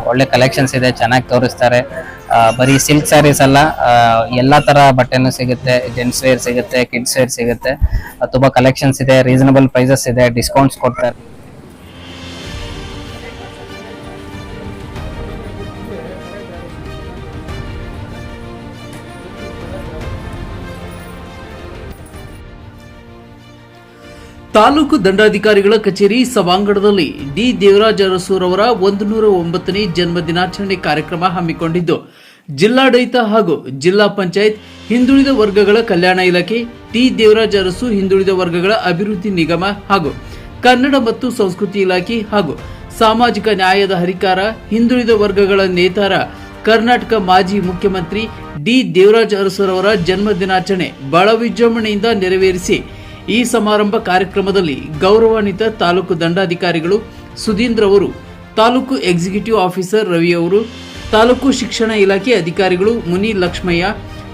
ಒಳ್ಳೆ ಕಲೆಕ್ಷನ್ಸ್ ಇದೆ, ಚೆನ್ನಾಗಿ ತೋರಿಸ್ತಾರೆ. ಬರೀ ಸಿಲ್ಕ್ ಸ್ಯಾರೀಸ್ ಅಲ್ಲ, ಎಲ್ಲಾ ತರ ಬಟ್ಟೆನೂ ಸಿಗುತ್ತೆ. ಜೆಂಟ್ಸ್ ವೇರ್ ಸಿಗುತ್ತೆ, ಕಿಡ್ಸ್ ವೇರ್ ಸಿಗುತ್ತೆ. ತುಂಬಾ ಕಲೆಕ್ಷನ್ಸ್ ಇದೆ, ರೀಸನಬಲ್ ಪ್ರೈಸಸ್ ಇದೆ, ಡಿಸ್ಕೌಂಟ್ಸ್ ಕೊಡ್ತಾರೆ. ತಾಲೂಕು ದಂಡಾಧಿಕಾರಿಗಳ ಕಚೇರಿ ಸಭಾಂಗಣದಲ್ಲಿ ಡಿ ದೇವರಾಜ ಅರಸೂರವರ 109ನೇ ಜನ್ಮ ದಿನಾಚರಣೆ ಕಾರ್ಯಕ್ರಮ ಹಮ್ಮಿಕೊಂಡಿದ್ದು, ಜಿಲ್ಲಾಡಳಿತ ಹಾಗೂ ಜಿಲ್ಲಾ ಪಂಚಾಯತ್ ಹಿಂದುಳಿದ ವರ್ಗಗಳ ಕಲ್ಯಾಣ ಇಲಾಖೆ, ಟಿ ದೇವರಾಜ ಅರಸು ಹಿಂದುಳಿದ ವರ್ಗಗಳ ಅಭಿವೃದ್ಧಿ ನಿಗಮ ಹಾಗೂ ಕನ್ನಡ ಮತ್ತು ಸಂಸ್ಕೃತಿ ಇಲಾಖೆ ಹಾಗೂ ಸಾಮಾಜಿಕ ನ್ಯಾಯದ ಹರಿಕಾರ, ಹಿಂದುಳಿದ ವರ್ಗಗಳ ನೇತಾರ, ಕರ್ನಾಟಕ ಮಾಜಿ ಮುಖ್ಯಮಂತ್ರಿ ಡಿ ದೇವರಾಜ ಅರಸೂರವರ ಜನ್ಮ ದಿನಾಚರಣೆ ಬಹಳ ವಿಜೃಂಭಣೆಯಿಂದ ನೆರವೇರಿಸಿ ಈ ಸಮಾರಂಭ ಕಾರ್ಯಕ್ರಮದಲ್ಲಿ ಗೌರವಾನ್ವಿತ ತಾಲೂಕು ದಂಡಾಧಿಕಾರಿಗಳು ಸುಧೀಂದ್ರ ಅವರು, ತಾಲೂಕು ಎಕ್ಸಿಕ್ಯೂಟಿವ್ ಆಫೀಸರ್ ರವಿ ಅವರು, ತಾಲೂಕು ಶಿಕ್ಷಣ ಇಲಾಖೆ ಅಧಿಕಾರಿಗಳು ಮುನಿ ಲಕ್ಷ್ಮಯ್ಯ,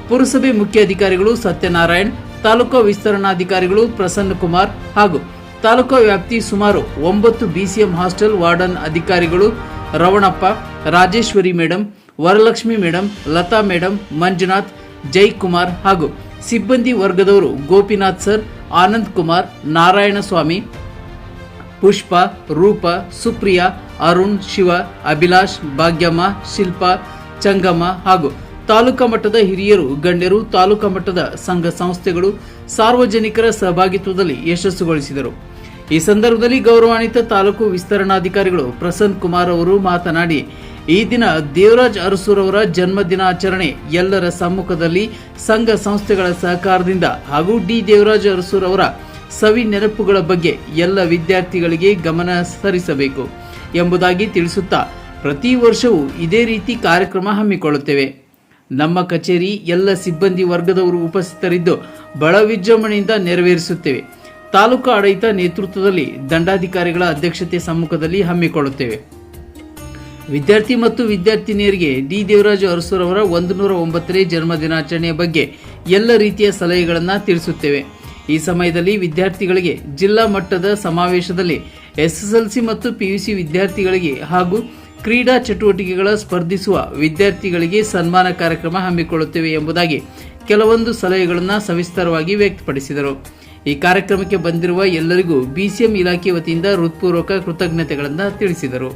ಪುರಸಭೆ ಮುಖ್ಯ ಅಧಿಕಾರಿಗಳು ಸತ್ಯನಾರಾಯಣ್, ತಾಲೂಕು ವಿಸ್ತರಣಾಧಿಕಾರಿಗಳು ಪ್ರಸನ್ನ ಕುಮಾರ್ ಹಾಗೂ ತಾಲೂಕು ವ್ಯಾಪ್ತಿ ಸುಮಾರು 9 BCM ಹಾಸ್ಟೆಲ್ ವಾರ್ಡನ್ ಅಧಿಕಾರಿಗಳು Ravanappa, Rajeshwari madam, Varalakshmi madam, Latha madam, Manjunath, Jaikumar ಹಾಗೂ ಸಿಬ್ಬಂದಿ ವರ್ಗದವರು ಗೋಪಿನಾಥ್ ಸರ್, ಆನಂದ್ ಕುಮಾರ್, ನಾರಾಯಣ ಸ್ವಾಮಿ, ಪುಷ್ಪ, ರೂಪ, ಸುಪ್ರಿಯಾ, ಅರುಣ್, ಶಿವ, ಅಭಿಲಾಷ್, ಭಾಗ್ಯಮ್ಮ, ಶಿಲ್ಪಾ, ಚಂಗಮ್ಮ ಹಾಗೂ ತಾಲೂಕಾ ಮಟ್ಟದ ಹಿರಿಯರು, ಗಣ್ಯರು, ತಾಲೂಕಾ ಮಟ್ಟದ ಸಂಘ ಸಂಸ್ಥೆಗಳು ಸಾರ್ವಜನಿಕರ ಸಹಭಾಗಿತ್ವದಲ್ಲಿ ಯಶಸ್ಸುಗೊಳಿಸಿದರು. ಈ ಸಂದರ್ಭದಲ್ಲಿ ಗೌರವಾನ್ವಿತ ತಾಲೂಕು ವಿಸ್ತರಣಾಧಿಕಾರಿಗಳು ಪ್ರಸನ್ನ ಕುಮಾರ್ ಅವರು ಮಾತನಾಡಿ, ಈ ದಿನ ದೇವರಾಜ್ ಅರಸೂರವರ ಜನ್ಮ ದಿನಾಚರಣೆ ಎಲ್ಲರ ಸಮ್ಮುಖದಲ್ಲಿ ಸಂಘ ಸಂಸ್ಥೆಗಳ ಸಹಕಾರದಿಂದ ಹಾಗೂ ಡಿ ದೇವರಾಜ ಅರಸೂರವರ ಸವಿ ನೆನಪುಗಳ ಬಗ್ಗೆ ಎಲ್ಲ ವಿದ್ಯಾರ್ಥಿಗಳಿಗೆ ಗಮನ ಹರಿಸಬೇಕು ಎಂಬುದಾಗಿ ತಿಳಿಸುತ್ತಾ, ಪ್ರತಿ ವರ್ಷವೂ ಇದೇ ರೀತಿ ಕಾರ್ಯಕ್ರಮ ಹಮ್ಮಿಕೊಳ್ಳುತ್ತೇವೆ. ನಮ್ಮ ಕಚೇರಿ ಎಲ್ಲ ಸಿಬ್ಬಂದಿ ವರ್ಗದವರು ಉಪಸ್ಥಿತರಿದ್ದು ಬಹಳ ವಿಜೃಂಭಣೆಯಿಂದ ನೆರವೇರಿಸುತ್ತೇವೆ. ತಾಲೂಕು ಆಡಳಿತ ನೇತೃತ್ವದಲ್ಲಿ ದಂಡಾಧಿಕಾರಿಗಳ ಅಧ್ಯಕ್ಷತೆ ಸಮ್ಮುಖದಲ್ಲಿ ಹಮ್ಮಿಕೊಳ್ಳುತ್ತೇವೆ. ವಿದ್ಯಾರ್ಥಿ ಮತ್ತು ವಿದ್ಯಾರ್ಥಿನಿಯರಿಗೆ ಡಿ ದೇವರಾಜ ಅರಸೂರವರ 109ನೇ ಜನ್ಮ ದಿನಾಚರಣೆಯ ಬಗ್ಗೆ ಎಲ್ಲ ರೀತಿಯ ಸಲಹೆಗಳನ್ನು ತಿಳಿಸುತ್ತೇವೆ. ಈ ಸಮಯದಲ್ಲಿ ವಿದ್ಯಾರ್ಥಿಗಳಿಗೆ ಜಿಲ್ಲಾ ಮಟ್ಟದ ಸಮಾವೇಶದಲ್ಲಿ SSLC ಮತ್ತು PUC ವಿದ್ಯಾರ್ಥಿಗಳಿಗೆ ಹಾಗೂ ಕ್ರೀಡಾ ಚಟುವಟಿಕೆಗಳ ಸ್ಪರ್ಧಿಸುವ ವಿದ್ಯಾರ್ಥಿಗಳಿಗೆ ಸನ್ಮಾನ ಕಾರ್ಯಕ್ರಮ ಹಮ್ಮಿಕೊಳ್ಳುತ್ತೇವೆ ಎಂಬುದಾಗಿ ಕೆಲವೊಂದು ಸಲಹೆಗಳನ್ನು ಸವಿಸ್ತರವಾಗಿ ವ್ಯಕ್ತಪಡಿಸಿದರು. ಈ ಕಾರ್ಯಕ್ರಮಕ್ಕೆ ಬಂದಿರುವ ಎಲ್ಲರಿಗೂ BCM ಇಲಾಖೆ ವತಿಯಿಂದ ಹೃತ್ಪೂರ್ವಕ ಕೃತಜ್ಞತೆಗಳನ್ನು ತಿಳಿಸಿದರು.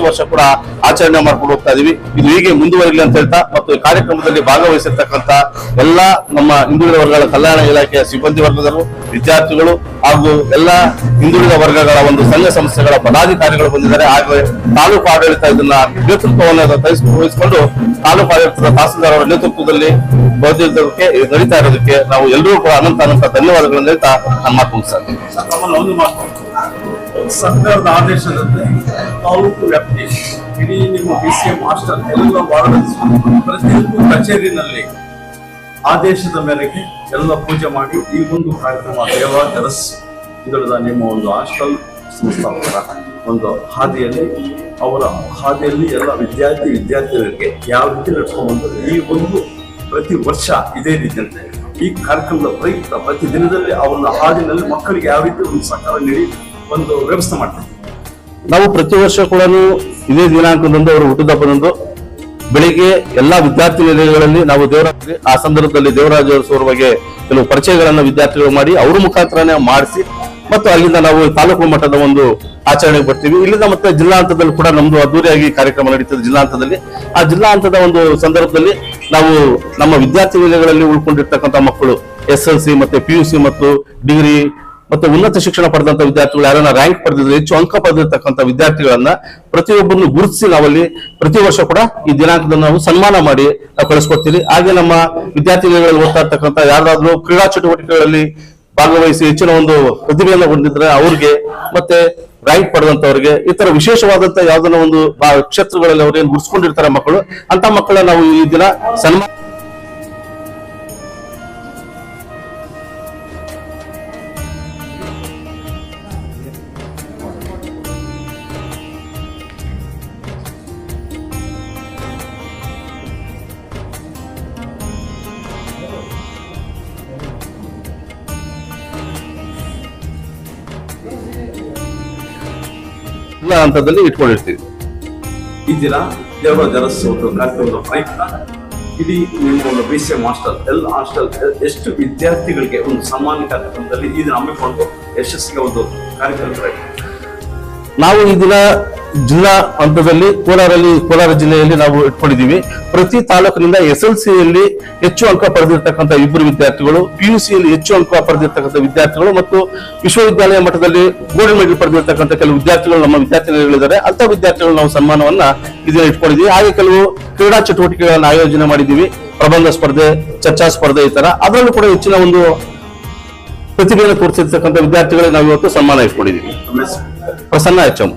ವರ್ಷ ಕೂಡ ಆಚರಣೆ ಮಾಡ್ಕೊಂಡು ಹೋಗ್ತಾ ಇದೀವಿ. ಇದು ಹೀಗೆ ಮುಂದುವರಿಲಿ ಅಂತ ಹೇಳ್ತಾ, ಮತ್ತು ಈ ಕಾರ್ಯಕ್ರಮದಲ್ಲಿ ಭಾಗವಹಿಸಿರ್ತಕ್ಕಂಥ ಎಲ್ಲ ನಮ್ಮ ಹಿಂದುಳಿದ ವರ್ಗಗಳ ಕಲ್ಯಾಣ ಇಲಾಖೆಯ ಸಿಬ್ಬಂದಿ ವರ್ಗದವರು, ವಿದ್ಯಾರ್ಥಿಗಳು ಹಾಗೂ ಎಲ್ಲ ಹಿಂದುಳಿದ ವರ್ಗಗಳ ಒಂದು ಸಂಘ ಸಂಸ್ಥೆಗಳ ಪದಾಧಿಕಾರಿಗಳು ಬಂದಿದ್ದಾರೆ. ಹಾಗೆ ತಾಲೂಕು ಆಡಳಿತ ಇದನ್ನ ನೇತೃತ್ವವನ್ನು ವಹಿಸಿಕೊಂಡು ತಾಲೂಕು ಆಡಳಿತದ ತಹಸೀಲ್ದಾರ್ ಅವರ ನೇತೃತ್ವದಲ್ಲಿ ಬೌದ್ಧಿಕಕ್ಕೆ ನಡೀತಾ ಇರೋದಕ್ಕೆ ನಾವು ಎಲ್ಲರೂ ಕೂಡ ಅನಂತ ಧನ್ಯವಾದಗಳನ್ನು ಹೇಳ್ತಾ ನನ್ನ ಮಾತು ಮುಗಿಸ್ತೀನಿ. ಸರ್ಕಾರದ ಆದೇಶದಂತೆ ತಾಲೂಕು ವ್ಯಾಪ್ತಿ ಇಡೀ ನಿಮ್ಮ BCM ಹಾಸ್ಟೆಲ್ ಎಲ್ಲ ವಾರ್ಡ್ ಪ್ರತಿಯೊಂದು ಕಚೇರಿನಲ್ಲಿ ಆದೇಶದ ಮೇರೆಗೆ ಎಲ್ಲ ಪೂಜೆ ಮಾಡಿ ಈ ಒಂದು ಕಾರ್ಯಕ್ರಮ ದೇವರಾಜ ಅರಸು ಹಿಂದುಳಿದ ನಿಮ್ಮ ಒಂದು ಹಾಸ್ಟೆಲ್ ಸಂಸ್ಥಾಪಕರ ಒಂದು ಹಾದಿಯಲ್ಲಿ ಎಲ್ಲ ವಿದ್ಯಾರ್ಥಿಗಳಿಗೆ ಯಾವ ರೀತಿ ನಡ್ಸ್ಕೊಂಡು ಈ ಒಂದು ಪ್ರತಿ ವರ್ಷ ಇದೇ ರೀತಿಯಂತೆ ಈ ಕಾರ್ಯಕ್ರಮದ ಪ್ರಯುಕ್ತ ಪ್ರತಿ ದಿನದಲ್ಲಿ ಅವರ ಹಾದಿನಲ್ಲಿ ಮಕ್ಕಳಿಗೆ ಯಾವ ರೀತಿ ಒಂದು ಸಹಕಾರ ನೀಡಿ ಒಂದು ವ್ಯವಸ್ಥೆ ಮಾಡ್ತೀವಿ. ನಾವು ಪ್ರತಿ ವರ್ಷ ಕೂಡ ಇದೇ ದಿನಾಂಕದಂದು ಅವರು ಹುಟ್ಟುಹಬ್ಬದಂದು ಬೆಳಿಗ್ಗೆ ಎಲ್ಲಾ ವಿದ್ಯಾರ್ಥಿ ನಿಲಯಗಳಲ್ಲಿ ನಾವು ಆ ಸಂದರ್ಭದಲ್ಲಿ ದೇವರಾಜ ಅರಸೂರ ಬಗ್ಗೆ ಕೆಲವು ಪರಿಚಯಗಳನ್ನ ವಿದ್ಯಾರ್ಥಿಗಳು ಮಾಡಿ ಅವ್ರ ಮುಖಾಂತರನೇ ಮಾಡಿಸಿ ಮತ್ತು ಅಲ್ಲಿಂದ ನಾವು ತಾಲೂಕು ಮಟ್ಟದ ಒಂದು ಆಚರಣೆಗೆ ಬರ್ತೀವಿ. ಇಲ್ಲಿಂದ ಮತ್ತೆ ಜಿಲ್ಲಾ ಹಂತದಲ್ಲಿ ಕೂಡ ನಮ್ದು ಅದ್ದೂರಿಯಾಗಿ ಕಾರ್ಯಕ್ರಮ ನಡೀತದೆ ಜಿಲ್ಲಾ ಹಂತದಲ್ಲಿ. ಆ ಜಿಲ್ಲಾ ಹಂತದ ಒಂದು ಸಂದರ್ಭದಲ್ಲಿ ನಾವು ನಮ್ಮ ವಿದ್ಯಾರ್ಥಿ ನಿಲಯಗಳಲ್ಲಿ ಉಳ್ಕೊಂಡಿರ್ತಕ್ಕಂಥ ಮಕ್ಕಳು SLC ಮತ್ತೆ PUC ಮತ್ತು ಡಿಗ್ರಿ ಮತ್ತೆ ಉನ್ನತ ಶಿಕ್ಷಣ ಪಡೆದಂತ ವಿದ್ಯಾರ್ಥಿಗಳು ಯಾರನ್ನ ರ್ಯಾಂಕ್ ಪಡೆದಿದ್ರೆ, ಹೆಚ್ಚು ಅಂಕ ಪಡೆದಿರ್ತಕ್ಕಂಥ ವಿದ್ಯಾರ್ಥಿಗಳನ್ನ ಪ್ರತಿಯೊಬ್ಬರನ್ನು ಗುರುತಿಸಿ ನಾವಲ್ಲಿ ಪ್ರತಿ ವರ್ಷ ಕೂಡ ಈ ದಿನಾಂಕದಲ್ಲಿ ನಾವು ಸನ್ಮಾನ ಮಾಡಿ ನಾವು ಕಳಿಸ್ಕೊಡ್ತೀವಿ. ಹಾಗೆ ನಮ್ಮ ವಿದ್ಯಾರ್ಥಿಗಳಲ್ಲಿ ಓದ್ತಾ ಇರ್ತಕ್ಕಂಥ ಯಾರಾದ್ರೂ ಕ್ರೀಡಾ ಚಟುವಟಿಕೆಗಳಲ್ಲಿ ಭಾಗವಹಿಸಿ ಹೆಚ್ಚಿನ ಒಂದು ಪ್ರತಿಭೆಯನ್ನು ಹೊಂದಿದ್ರೆ ಅವ್ರಿಗೆ ಮತ್ತೆ ರ್ಯಾಂಕ್ ಪಡೆದಂತವ್ರಿಗೆ ಈ ತರ ವಿಶೇಷವಾದಂತ ಯಾವ್ದನ್ನ ಒಂದು ಕ್ಷೇತ್ರಗಳಲ್ಲಿ ಅವ್ರು ಏನ್ ಗುರ್ಸ್ಕೊಂಡಿರ್ತಾರೆ ಮಕ್ಕಳು, ಅಂತ ಮಕ್ಕಳನ್ನ ನಾವು ಈ ದಿನ ಸನ್ಮಾನ ಹಂತದಲ್ಲಿ ಇಟ್ಕೊಂಡಿರ್ತೀವಿ. ಈ ದಿನ ದೇವರಾಜ ಅರಸು ಒಂದು ಕಾರ್ಯಕ್ರಮದ ಪ್ರಯುಕ್ತ ಇಡೀ ನಿಮ್ಮ ಒಂದು BCA ಮಾಸ್ಟರ್ ಹಾಸ್ಟೆಲ್ ಎಷ್ಟು ವಿದ್ಯಾರ್ಥಿಗಳಿಗೆ ಒಂದು ಸನ್ಮಾನ ಕಾರ್ಯಕ್ರಮದಲ್ಲಿ ಈ ದಿನ ಹಮ್ಮಿಕೊಂಡು ಯಶಸ್ಸಿಗೆ ಒಂದು ಕಾರ್ಯಕ್ರಮ. ನಾವು ಈ ದಿನ ಜಿಲ್ಲಾ ಹಂತದಲ್ಲಿ ಕೋಲಾರ ಜಿಲ್ಲೆಯಲ್ಲಿ ನಾವು ಇಟ್ಕೊಂಡಿದ್ದೀವಿ. ಪ್ರತಿ ತಾಲೂಕಿನಿಂದ SLCಯಲ್ಲಿ ಹೆಚ್ಚು ಅಂಕ ಪಡೆದಿರ್ತಕ್ಕಂಥ 2 ವಿದ್ಯಾರ್ಥಿಗಳು, PUCಯಲ್ಲಿ ಹೆಚ್ಚು ಅಂಕ ಪಡೆದಿರ್ತಕ್ಕಂಥ ವಿದ್ಯಾರ್ಥಿಗಳು ಮತ್ತು ವಿಶ್ವವಿದ್ಯಾಲಯ ಮಟ್ಟದಲ್ಲಿ ಗೋಲ್ಡ್ ಮೆಡಲ್ ಪಡೆದಿರ್ತಕ್ಕಂಥ ಕೆಲವು ವಿದ್ಯಾರ್ಥಿಗಳು ನಮ್ಮ ವಿದ್ಯಾರ್ಥಿಗಳಿದ್ದಾರೆ. ಅಂತ ವಿದ್ಯಾರ್ಥಿಗಳು ನಾವು ಸನ್ಮಾನವನ್ನ ಇದನ್ನ ಇಟ್ಕೊಂಡಿದ್ದೀವಿ. ಹಾಗೆ ಕೆಲವು ಕ್ರೀಡಾ ಚಟುವಟಿಕೆಗಳನ್ನು ಆಯೋಜನೆ ಮಾಡಿದ್ದೀವಿ. ಪ್ರಬಂಧ ಸ್ಪರ್ಧೆ, ಚರ್ಚಾ ಸ್ಪರ್ಧೆ, ಈ ತರ ಅದರಲ್ಲೂ ಕೂಡ ಹೆಚ್ಚಿನ ಒಂದು ಪ್ರತಿಭೆಯನ್ನು ತೋರಿಸಿರ್ತಕ್ಕಂಥ ವಿದ್ಯಾರ್ಥಿಗಳಿಗೆ ನಾವು ಇವತ್ತು ಸನ್ಮಾನ ಇಟ್ಕೊಂಡಿದ್ದೀವಿ. ಪ್ರಸನ್ನ HM,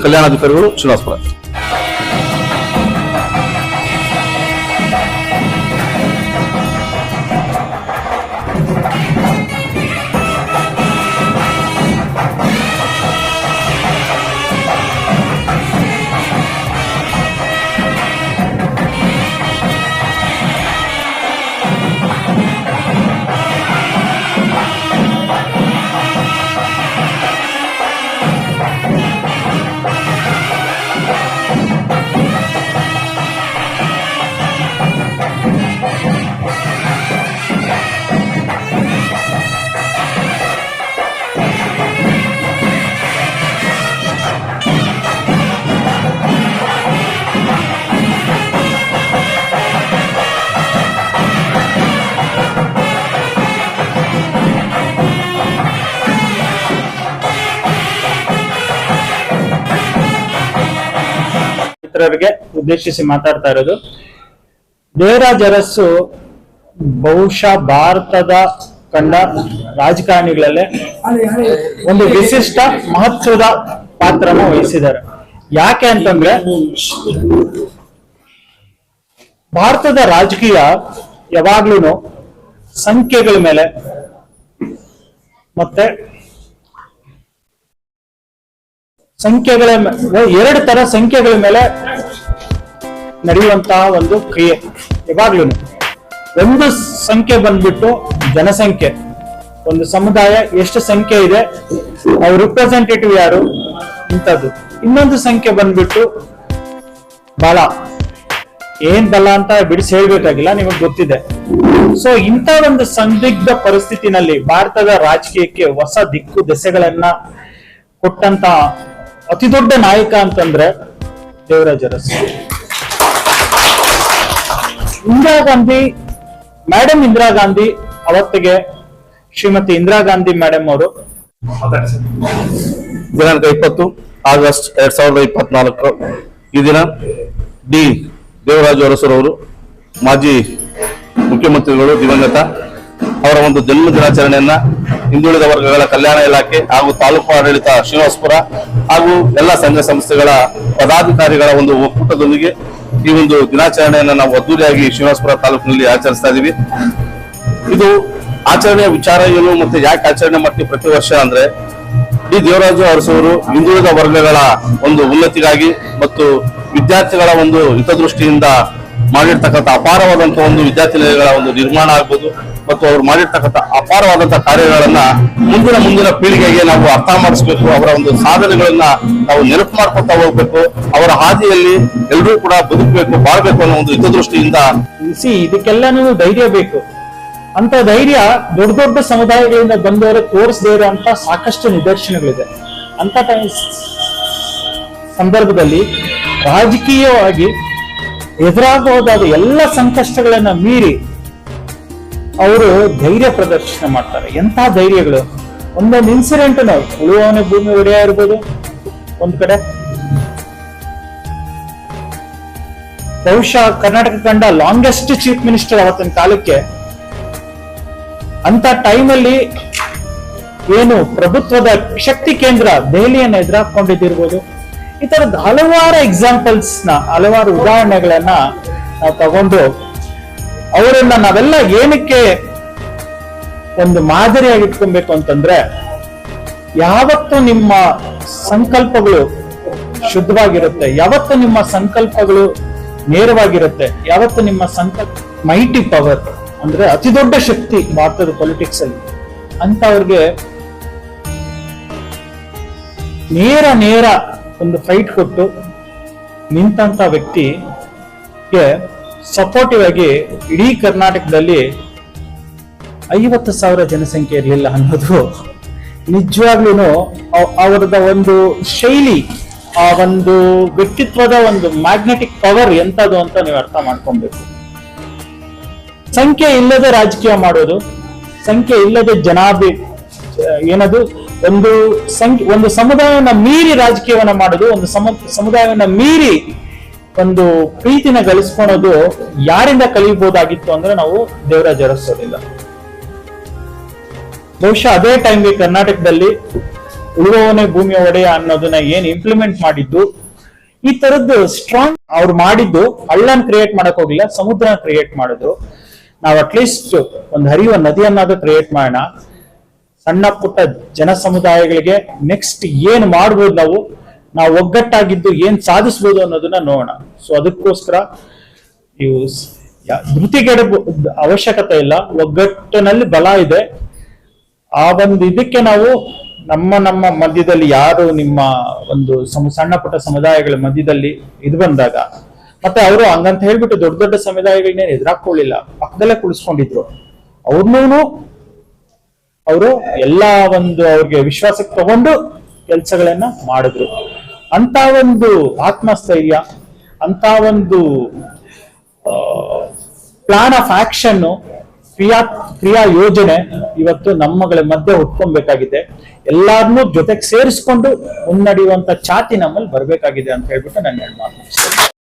ಕಲ್ಯಾಣಾಧಿಕಾರಿಗಳು, ಶ್ರೀನಿವಾಸಪುರ. ಮಿತ್ರರಿಗೆ ಉದ್ದೇಶಿಸಿ ಮಾತಾಡ್ತಾ ಇರೋದು, ದೇವರಾಜ ಅರಸು ಬಹುಶಃ ಭಾರತದ ಕಂಡ ರಾಜಕಾರಣಿಗಳಲ್ಲೇ ಒಂದು ವಿಶಿಷ್ಟ ಮಹತ್ವದ ಪಾತ್ರನ ವಹಿಸಿದ್ದಾರೆ. ಯಾಕೆ ಅಂತಂದ್ರೆ ಭಾರತದ ರಾಜಕೀಯ ಯಾವಾಗ್ಲೂ ಸಂಖ್ಯೆಗಳ ಮೇಲೆ ಮತ್ತೆ ಸಂಖ್ಯೆಗಳ 2 ತರ ಸಂಖ್ಯೆಗಳ ಮೇಲೆ ನಡೆಯುವಂತಹ ಒಂದು ಕ್ರಿಯೆ. ಯಾವಾಗ್ಲೂ ಒಂದು ಸಂಖ್ಯೆ ಬಂದ್ಬಿಟ್ಟು ಜನಸಂಖ್ಯೆ, ಒಂದು ಸಮುದಾಯ ಎಷ್ಟು ಸಂಖ್ಯೆ ಇದೆ, ಅವ್ರ ರಿಪ್ರೆಸೆಂಟೇಟಿವ್ ಯಾರು, ಇಂಥದ್ದು. ಇನ್ನೊಂದು ಸಂಖ್ಯೆ ಬಂದ್ಬಿಟ್ಟು ಬಲ. ಏನ್ ಬಲ ಅಂತ ಬಿಡಿಸಿ ಹೇಳ್ಬೇಕಾಗಿಲ್ಲ, ನಿಮಗ್ ಗೊತ್ತಿದೆ. ಸೊ ಇಂಥ ಒಂದು ಸಂದಿಗ್ಧ ಪರಿಸ್ಥಿತಿನಲ್ಲಿ ಭಾರತದ ರಾಜಕೀಯಕ್ಕೆ ಹೊಸ ದಿಕ್ಕು ದೆಸೆಗಳನ್ನ ಕೊಟ್ಟಂತ ಅತಿ ದೊಡ್ಡ ನಾಯಕ ಅಂತಂದ್ರೆ ದೇವರಾಜ ಅರಸು. ಇಂದಿರಾ ಗಾಂಧಿ ಅವತ್ತಿಗೆ ಶ್ರೀಮತಿ ಇಂದಿರಾ ಗಾಂಧಿ ಮೇಡಮ್ ಅವರು ದಿನಾಂಕ 20 ಆಗಸ್ಟ್ 2024 ಈ ದಿನ ಡಿ ದೇವರಾಜ ಅರಸುರವರು ಮಾಜಿ ಮುಖ್ಯಮಂತ್ರಿಗಳು ದಿವಂಗತ ಅವರ ಒಂದು ಜನ್ಮ ದಿನಾಚರಣೆಯನ್ನ ಹಿಂದುಳಿದ ವರ್ಗಗಳ ಕಲ್ಯಾಣ ಇಲಾಖೆ ಹಾಗೂ ತಾಲೂಕು ಆಡಳಿತ ಶ್ರೀನಿವಾಸಪುರ ಹಾಗೂ ಎಲ್ಲ ಸಂಘ ಸಂಸ್ಥೆಗಳ ಪದಾಧಿಕಾರಿಗಳ ಒಂದು ಒಕ್ಕೂಟದೊಂದಿಗೆ ಈ ಒಂದು ದಿನಾಚರಣೆಯನ್ನ ನಾವು ಅದ್ದೂರಿಯಾಗಿ ಶ್ರೀನಿವಾಸಪುರ ತಾಲೂಕಿನಲ್ಲಿ ಆಚರಿಸ್ತಾ ಇದೀವಿ. ಇದು ಆಚರಣೆಯ ವಿಚಾರ ಏನು ಮತ್ತೆ ಯಾಕೆ ಆಚರಣೆ ಮಾಡ್ತೀವಿ ಪ್ರತಿ ವರ್ಷ ಅಂದ್ರೆ, ಡಿ ದೇವರಾಜ ಅರಸುವರು ಹಿಂದುಳಿದ ವರ್ಗಗಳ ಒಂದು ಉನ್ನತಿಗಾಗಿ ಮತ್ತು ವಿದ್ಯಾರ್ಥಿಗಳ ಒಂದು ಹಿತದೃಷ್ಟಿಯಿಂದ ಮಾಡಿರ್ತಕ್ಕಂಥ ಅಪಾರವಾದಂತಹ ಒಂದು ವಿದ್ಯಾರ್ಥಿ ನಿಲಯಗಳ ಒಂದು ನಿರ್ಮಾಣ ಆಗ್ಬೋದು ಮತ್ತು ಅವರು ಮಾಡಿರ್ತಕ್ಕಂಥ ಅಪಾರವಾದಂತಹ ಕಾರ್ಯಗಳನ್ನ ಮುಂದಿನ ಪೀಳಿಗೆಗೆ ನಾವು ಅರ್ಥ ಮಾಡಿಸ್ಬೇಕು. ಅವರ ಒಂದು ಸಾಧನೆಗಳನ್ನ ನಾವು ನೆನಪು ಮಾಡ್ಕೊತಾ ಹೋಗ್ಬೇಕು. ಅವರ ಹಾದಿಯಲ್ಲಿ ಎಲ್ಲರೂ ಕೂಡ ಬದುಕಬೇಕು, ಬಾಳ್ಬೇಕು ಅನ್ನೋ ಒಂದು ಹಿತದೃಷ್ಟಿಯಿಂದ ಇದಕ್ಕೆಲ್ಲನೂ ಧೈರ್ಯ ಬೇಕು. ಅಂತ ಧೈರ್ಯ ದೊಡ್ಡ ದೊಡ್ಡ ಸಮುದಾಯಗಳಿಂದ ಬಂದವರು ತೋರಿಸದೇ ಇರುವಂತ ಸಾಕಷ್ಟು ನಿದರ್ಶನಗಳಿದೆ. ಅಂತ ಸಂದರ್ಭದಲ್ಲಿ ರಾಜಕೀಯವಾಗಿ ಎದುರಾಗಬಹುದಾದ ಎಲ್ಲ ಸಂಕಷ್ಟಗಳನ್ನ ಮೀರಿ ಅವರು ಧೈರ್ಯ ಪ್ರದರ್ಶನ ಮಾಡ್ತಾರೆ. ಎಂತ ಧೈರ್ಯಗಳು! ಒಂದೊಂದು ಇನ್ಸಿಡೆಂಟ್ ನಾವು ಉಳುವವನೇ ಭೂಮಿ ಒಡೆಯ ಇರ್ಬೋದು ಒಂದ್ ಕಡೆ, ಬಹುಶಃ ಕರ್ನಾಟಕ ಕಂಡ ಲಾಂಗೆಸ್ಟ್ ಚೀಫ್ ಮಿನಿಸ್ಟರ್ ಅವತ್ತಿನ ಕಾಲಕ್ಕೆ. ಅಂತ ಟೈಮಲ್ಲಿ ಏನು ಪ್ರಭುತ್ವದ ಶಕ್ತಿ ಕೇಂದ್ರ ದೆಹಲಿಯನ್ನ ಎದುರಾಕೊಂಡಿದ್ದಿರ್ಬೋದು. ಈ ತರದ ಹಲವಾರು ಎಕ್ಸಾಂಪಲ್ಸ್ ಹಲವಾರು ಉದಾಹರಣೆಗಳನ್ನ ನಾವು ತಗೊಂಡು ಅವರನ್ನ ನಾವೆಲ್ಲ ಏನಕ್ಕೆ ಒಂದು ಮಾದರಿಯಾಗಿ ಇಟ್ಕೊಬೇಕು ಅಂತಂದ್ರೆ, ಯಾವತ್ತು ನಿಮ್ಮ ಸಂಕಲ್ಪಗಳು ಶುದ್ಧವಾಗಿರುತ್ತೆ, ಯಾವತ್ತು ನಿಮ್ಮ ಸಂಕಲ್ಪಗಳು ನೇರವಾಗಿರುತ್ತೆ, ಯಾವತ್ತು ನಿಮ್ಮ ಸಂಕಲ್ಪ ಮೈಟಿ ಪವರ್ ಅಂದ್ರೆ ಅತಿ ದೊಡ್ಡ ಶಕ್ತಿ ಭಾರತದ ಪೊಲಿಟಿಕ್ಸ್ ಅಲ್ಲಿ ಅಂತವ್ರಿಗೆ ನೇರ ಒಂದು ಫೈಟ್ ಕೊಟ್ಟು ನಿಂತಂತ ವ್ಯಕ್ತಿಗೆ ಸಪೋರ್ಟಿವ್ ಆಗಿ ಇಡೀ ಕರ್ನಾಟಕದಲ್ಲಿ 50,000 ಜನಸಂಖ್ಯೆ ಇರಲಿಲ್ಲ ಅನ್ನೋದು ನಿಜವಾಗ್ಲೂ ಅವರದ ಒಂದು ಶೈಲಿ, ಆ ಒಂದು ವ್ಯಕ್ತಿತ್ವದ ಒಂದು ಮ್ಯಾಗ್ನೆಟಿಕ್ ಪವರ್ ಎಂತದು ಅಂತ ನೀವು ಅರ್ಥ ಮಾಡ್ಕೊಬೇಕು. ಸಂಖ್ಯೆ ಇಲ್ಲದೆ ರಾಜಕೀಯ ಮಾಡೋದು, ಸಂಖ್ಯೆ ಇಲ್ಲದೆ ಏನದು ಒಂದು ಸಮುದಾಯವನ್ನ ಮೀರಿ ರಾಜಕೀಯವನ್ನ ಮಾಡೋದು, ಒಂದು ಸಮುದಾಯವನ್ನ ಮೀರಿ ಒಂದು ಪ್ರೀತಿನ ಗಳಿಸ್ಕೊಳೋದು ಯಾರಿಂದ ಕಲಿಯಬಹುದಾಗಿತ್ತು ಅಂದ್ರೆ ನಾವು ದೇವರಾಜ ಅರಸರಿಂದ. ಬಹುಶಃ ಅದೇ ಟೈಮ್ಗೆ ಕರ್ನಾಟಕದಲ್ಲಿ ಉಳುವವನೇ ಭೂಮಿಯ ಒಡೆಯ ಅನ್ನೋದನ್ನ ಏನ್ ಇಂಪ್ಲಿಮೆಂಟ್ ಮಾಡಿದ್ದು, ಈ ತರದ್ದು ಸ್ಟ್ರಾಂಗ್ ಅವ್ರು ಮಾಡಿದ್ದು ಹಳ್ಳನ್ ಕ್ರಿಯೇಟ್ ಮಾಡಕ್ ಹೋಗಿಲ್ಲ, ಸಮುದ್ರ ಕ್ರಿಯೇಟ್ ಮಾಡಿದ್ರು. ನಾವು ಅಟ್ಲೀಸ್ಟ್ ಒಂದು ಹರಿಯುವ ನದಿಯನ್ನಾದ್ರೂ ಕ್ರಿಯೇಟ್ ಮಾಡೋಣ. ಸಣ್ಣ ಪುಟ್ಟ ಜನ ಸಮುದಾಯಗಳಿಗೆ ನೆಕ್ಸ್ಟ್ ಏನ್ ಮಾಡ್ಬೋದು, ನಾವು ಒಗ್ಗಟ್ಟಾಗಿದ್ದು ಏನ್ ಸಾಧಿಸ್ಬೋದು ಅನ್ನೋದನ್ನ ನೋಡೋಣ. ಸೊ ಅದಕ್ಕೋಸ್ಕರ ಇವು ಧೃತಿಗೆಡ ಅವಶ್ಯಕತೆ ಇಲ್ಲ, ಒಗ್ಗಟ್ಟಿನಲ್ಲಿ ಬಲ ಇದೆ. ಆ ಒಂದು ಇದಕ್ಕೆ ನಾವು ನಮ್ಮ ಮಧ್ಯದಲ್ಲಿ ಯಾರು ನಿಮ್ಮ ಒಂದು ಸಣ್ಣ ಪುಟ್ಟ ಸಮುದಾಯಗಳ ಮಧ್ಯದಲ್ಲಿ ಇದು ಬಂದಾಗ, ಮತ್ತೆ ಅವರು ಹಂಗಂತ ಹೇಳ್ಬಿಟ್ಟು ದೊಡ್ಡ ದೊಡ್ಡ ಸಮುದಾಯಗಳನ್ನೇನು ಎದುರಾಕೊಳ್ಳಿಲ್ಲ, ಪಕ್ಕದಲ್ಲೇ ಕುಳಿಸ್ಕೊಂಡಿದ್ರು. ಅವ್ರನ್ನೂ ಅವರು ಎಲ್ಲಾ ಒಂದು ಅವ್ರಿಗೆ ವಿಶ್ವಾಸಕ್ಕೆ ತಗೊಂಡು ಕೆಲಸಗಳನ್ನ ಮಾಡಿದ್ರು. ಅಂತ ಒಂದು ಆತ್ಮಸ್ಥೈರ್ಯ, ಅಂತ ಒಂದು ಪ್ಲಾನ್ ಆಫ್ ಆಕ್ಷನ್, ಕ್ರಿಯಾ ಯೋಜನೆ ಇವತ್ತು ನಮ್ಮಗಳ ಮಧ್ಯೆ ಹುಟ್ಕೊಬೇಕಾಗಿದೆ. ಎಲ್ಲಾರನ್ನೂ ಜೊತೆಗೆ ಸೇರಿಸ್ಕೊಂಡು ಮುನ್ನಡೆಯುವಂತ ಛಾತಿ ನಮ್ಮಲ್ಲಿ ಬರ್ಬೇಕಾಗಿದೆ ಅಂತ ಹೇಳ್ಬಿಟ್ಟು ನನ್ನ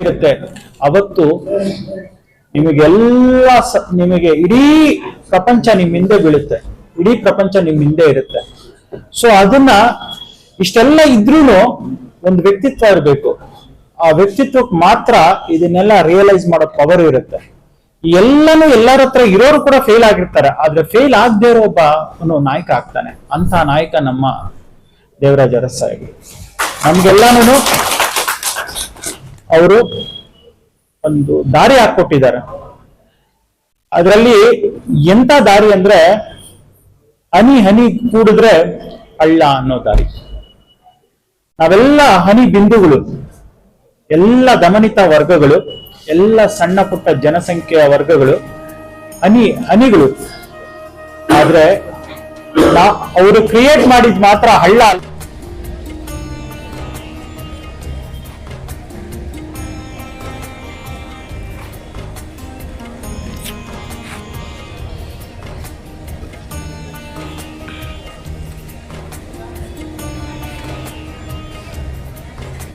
ಇರುತ್ತೆ. ಅವತ್ತು ನಿಮಗೆ ಇಡೀ ಪ್ರಪಂಚ ನಿಮ್ ಹಿಂದೆ ಬೀಳುತ್ತೆ, ಇಡೀ ಪ್ರಪಂಚ ನಿಮ್ ಹಿಂದೆ ಇರುತ್ತೆ. ಸೊ ಅದನ್ನ ಇಷ್ಟೆಲ್ಲ ಇದ್ರೂನು ಒಂದು ವ್ಯಕ್ತಿತ್ವ ಇರಬೇಕು. ಆ ವ್ಯಕ್ತಿತ್ವಕ್ಕೆ ಮಾತ್ರ ಇದನ್ನೆಲ್ಲ ರಿಯಲೈಸ್ ಮಾಡೋ ಪವರ್ ಇರುತ್ತೆ. ಎಲ್ಲಾನು ಎಲ್ಲರ ಹತ್ರ ಇರೋರು ಕೂಡ ಫೇಲ್ ಆಗಿರ್ತಾರೆ, ಆದ್ರೆ ಫೇಲ್ ಆಗದೆ ಇರೋ ಒಬ್ಬ ನಾಯಕ ಆಗ್ತಾನೆ. ಅಂತ ನಾಯಕ ನಮ್ಮ ದೇವರಾಜ ಅರಸ್ ಸಾಹೇಬರು. ನಮ್ಗೆಲ್ಲಾನು ಅವರು ಒಂದು ದಾರಿ ಹಾಕೊಟ್ಟಿದ್ದಾರೆ. ಅದರಲ್ಲಿ ಎಂತ ದಾರಿ ಅಂದ್ರೆ, ಹನಿ ಹನಿ ಕೂಡಿದ್ರೆ ಹಳ್ಳ ಅನ್ನೋ ದಾರಿ. ನಾವೆಲ್ಲ ಹನಿ ಬಿಂದುಗಳು, ಎಲ್ಲ ದಮನಿತ ವರ್ಗಗಳು, ಎಲ್ಲ ಸಣ್ಣ ಪುಟ್ಟ ಜನಸಂಖ್ಯೆಯ ವರ್ಗಗಳು ಹನಿಗಳು. ಆದ್ರೆ ಅವರು ಕ್ರಿಯೇಟ್ ಮಾಡಿದ್ ಮಾತ್ರ ಹಳ್ಳ.